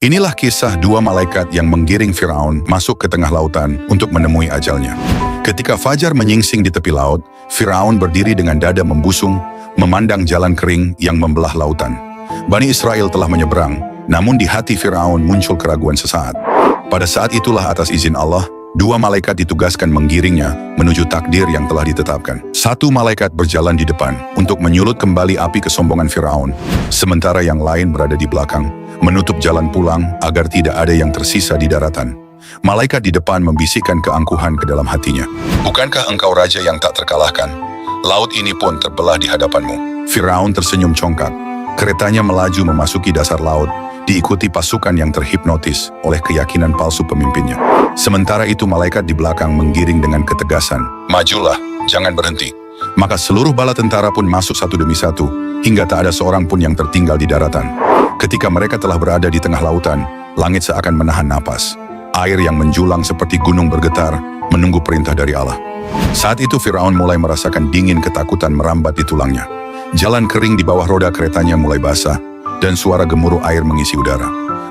Inilah kisah dua malaikat yang menggiring Firaun masuk ke tengah lautan untuk menemui ajalnya. Ketika fajar menyingsing di tepi laut, Firaun berdiri dengan dada membusung, memandang jalan kering yang membelah lautan. Bani Israel telah menyeberang, namun di hati Firaun muncul keraguan sesaat. Pada saat itulah atas izin Allah, dua malaikat ditugaskan menggiringnya menuju takdir yang telah ditetapkan. Satu malaikat berjalan di depan untuk menyulut kembali api kesombongan Firaun, sementara yang lain berada di belakang, menutup jalan pulang agar tidak ada yang tersisa di daratan. Malaikat di depan membisikkan keangkuhan ke dalam hatinya. Bukankah engkau raja yang tak terkalahkan? Laut ini pun terbelah di hadapanmu. Firaun tersenyum congkak. Keretanya melaju memasuki dasar laut, diikuti pasukan yang terhipnotis oleh keyakinan palsu pemimpinnya. Sementara itu malaikat di belakang menggiring dengan ketegasan. Majulah, jangan berhenti. Maka seluruh bala tentara pun masuk satu demi satu, hingga tak ada seorang pun yang tertinggal di daratan. Ketika mereka telah berada di tengah lautan, langit seakan menahan napas. Air yang menjulang seperti gunung bergetar, menunggu perintah dari Allah. Saat itu Firaun mulai merasakan dingin ketakutan merambat di tulangnya. Jalan kering di bawah roda keretanya mulai basah, dan suara gemuruh air mengisi udara.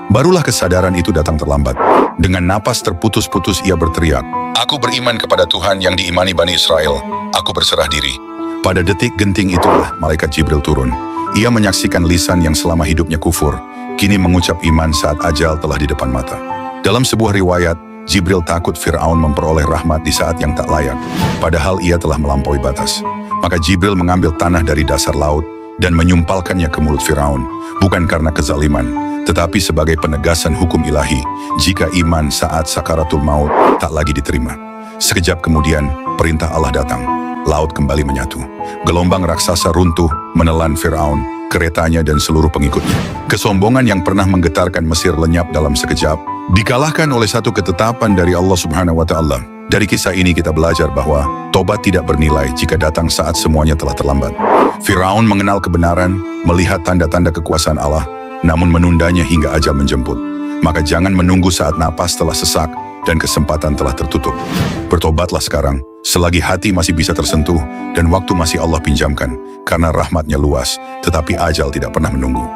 Barulah kesadaran itu datang terlambat. Dengan napas terputus-putus ia berteriak, "Aku beriman kepada Tuhan yang diimani Bani Israel. Aku berserah diri." Pada detik genting itulah malaikat Jibril turun. Ia menyaksikan lisan yang selama hidupnya kufur, kini mengucap iman saat ajal telah di depan mata. Dalam sebuah riwayat, Jibril takut Firaun memperoleh rahmat di saat yang tak layak, padahal ia telah melampaui batas. Maka Jibril mengambil tanah dari dasar laut dan menyumpalkannya ke mulut Firaun, bukan karena kezaliman, tetapi sebagai penegasan hukum ilahi jika iman saat sakaratul maut tak lagi diterima. Sekejap kemudian, perintah Allah datang. Laut kembali menyatu. Gelombang raksasa runtuh menelan Firaun, keretanya dan seluruh pengikutnya. Kesombongan yang pernah menggetarkan Mesir lenyap dalam sekejap, dikalahkan oleh satu ketetapan dari Allah Subhanahu wa Ta'ala. Dari kisah ini kita belajar bahwa tobat tidak bernilai jika datang saat semuanya telah terlambat. Firaun mengenal kebenaran, melihat tanda-tanda kekuasaan Allah, namun menundanya hingga ajal menjemput. Maka jangan menunggu saat napas telah sesak dan kesempatan telah tertutup. Bertobatlah sekarang, selagi hati masih bisa tersentuh dan waktu masih Allah pinjamkan, karena rahmatnya luas, tetapi ajal tidak pernah menunggu.